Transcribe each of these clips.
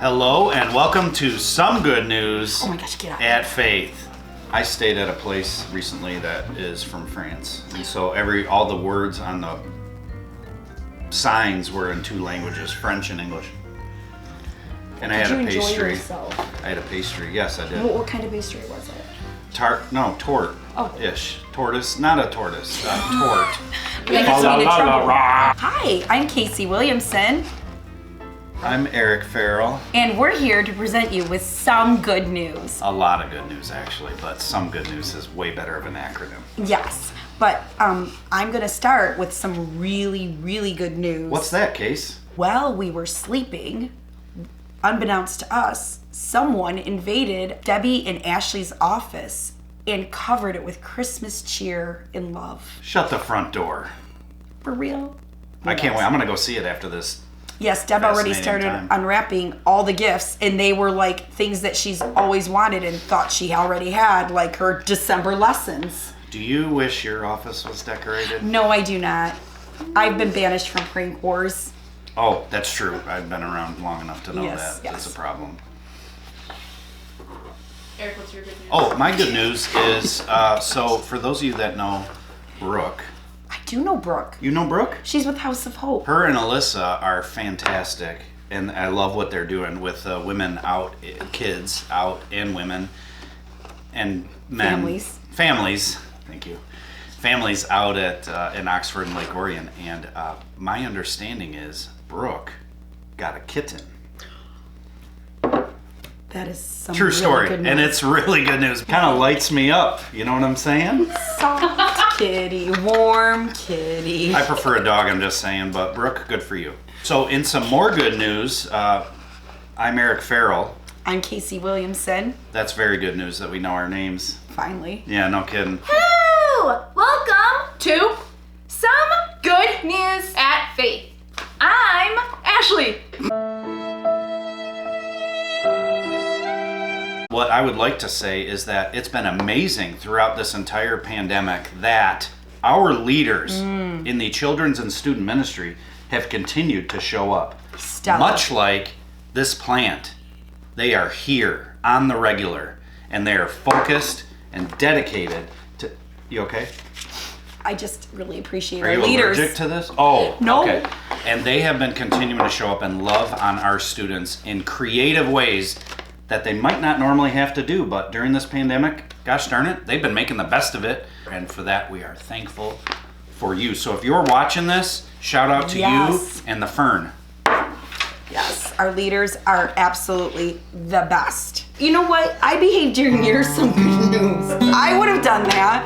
Hello and welcome to Some Good News Oh my gosh, get out. at Faith. I stayed at a place recently that is from France, and so all the words on the signs were in two languages, French and English. And I had a Did you enjoy pastry. yourself? I had a pastry. Yes, I did. What kind of pastry was it? Tort. Oh. Ish. Tortoise. Not a tortoise. Tort. You're gonna get me into trouble. La. Hi, I'm Casey Williamson, I'm Eric Farrell. and we're here to present you with some good news. A lot of good news, actually, but Some Good News is way better of an acronym. Yes, but I'm gonna start with some really, really good news. What's that, Case? While we were sleeping, unbeknownst to us, someone invaded Debbie and Ashley's office and covered it with Christmas cheer and love. Shut the front door. For real? I can't wait. I'm gonna go see it after this. Yes, Deb already Fascinating started time. unwrapping all the gifts, and they were like things that she's always wanted and thought she already had, like her December lessons. Do you wish your office was decorated? No, I do not. I've been banished from prank wars. Oh, that's true. I've been around long enough to know Yes, that yes. that's a problem. Eric, what's your good news? Oh, my good news is, so for those of you that know Brooke, I do know Brooke. you know Brooke? She's with House of Hope. Her and Alyssa are fantastic, and I love what they're doing with women out, kids out, and women, and men. Families, thank you. Families out in Oxford and Lake Orion, and my understanding is Brooke got a kitten. That is some True really story, good and news. it's really good news. Kind of lights me up, you know what I'm saying? Soft kitty, warm kitty. I prefer a dog, I'm just saying, but Brooke, good for you. So in some more good news, I'm Eric Farrell. I'm Casey Williamson. That's very good news that we know our names. Finally. Yeah, no kidding. Hello! Welcome to Some Good News at Faith. I'm Ashley. What I would like to say is that it's been amazing throughout this entire pandemic that our leaders in the children's and student ministry have continued to show up. Stellar. Much like this plant, they are here on the regular, and they are focused and dedicated to. You okay? I just really appreciate Are our you leaders. allergic to this? Oh, No. okay. And they have been continuing to show up and love on our students in creative ways that they might not normally have to do, but during this pandemic, gosh darn it, they've been making the best of it, and for that we are thankful for you. So if you're watching this, shout out to Yes. you and the Fern. Yes, our leaders are absolutely the best. You know what? I behaved during your Some Good News. I would have done that.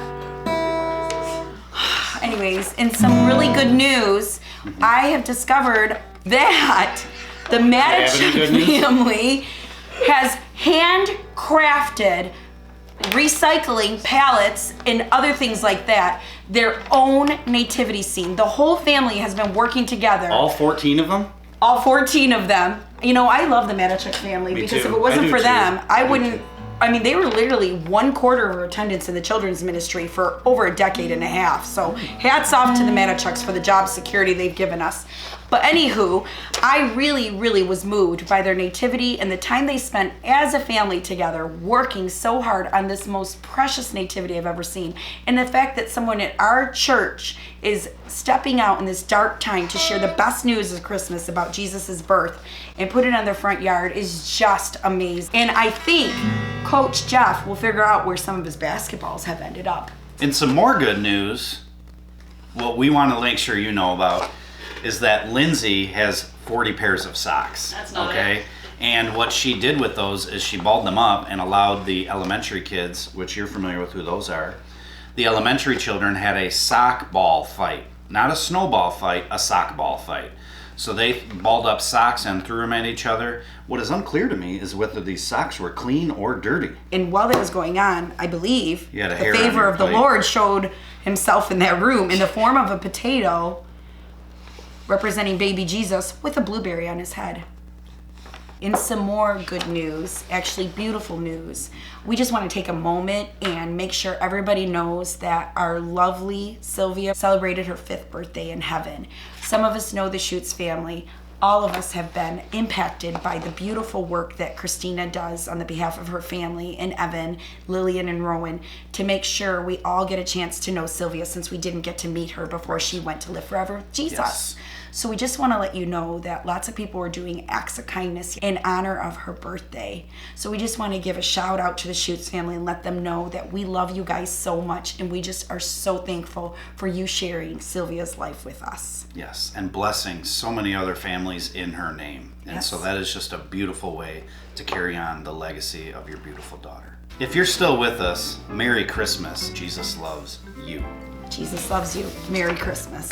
Anyways, in some really good news, I have discovered that the have any Matichuk good news? family has handcrafted recycling pallets and other things like that, their own nativity scene. The whole family has been working together. All 14 of them? All 14 of them. You know, I love the Matichuk family Me because too. if it wasn't I do for too. them, I I do wouldn't. too. I mean, they were literally 1/4 of our attendance in the children's ministry for over a decade and a half. So hats off to the Matichuks for the job security they've given us. But anywho, I really, really was moved by their nativity and the time they spent as a family together working so hard on this most precious nativity I've ever seen. And the fact that someone at our church is stepping out in this dark time to share the best news of Christmas about Jesus' birth and put it on their front yard is just amazing. And I think Coach Jeff will figure out where some of his basketballs have ended up. In some more good news, what we want to make sure you know about is that Lindsay has 40 pairs of socks. That's not okay? And what she did with those is she balled them up and allowed the elementary kids, which you're familiar with who those are, the elementary children had a sock ball fight. Not a snowball fight, a sock ball fight. So they balled up socks and threw them at each other. What is unclear to me is whether these socks were clean or dirty. And while that was going on, I believe You had a the hair on favor your of the plate. Lord showed himself in that room in the form of a potato representing baby Jesus with a blueberry on his head. In some more good news, actually beautiful news, we just want to take a moment and make sure everybody knows that our lovely Sylvia celebrated her 5th birthday in heaven. Some of us know the Schutz family. all of us have been impacted by the beautiful work that Christina does on the behalf of her family and Evan, Lillian, and Rowan to make sure we all get a chance to know Sylvia, since we didn't get to meet her before she went to live forever with Jesus. Yes. So we just want to let you know that lots of people are doing acts of kindness in honor of her birthday. So we just want to give a shout out to the Schutz family and let them know that we love you guys so much, and we just are so thankful for you sharing Sylvia's life with us. Yes, and blessing so many other families in her name. And Yes. so that is just a beautiful way to carry on the legacy of your beautiful daughter. If you're still with us, Merry Christmas. Jesus loves you. Jesus loves you. Merry Christmas.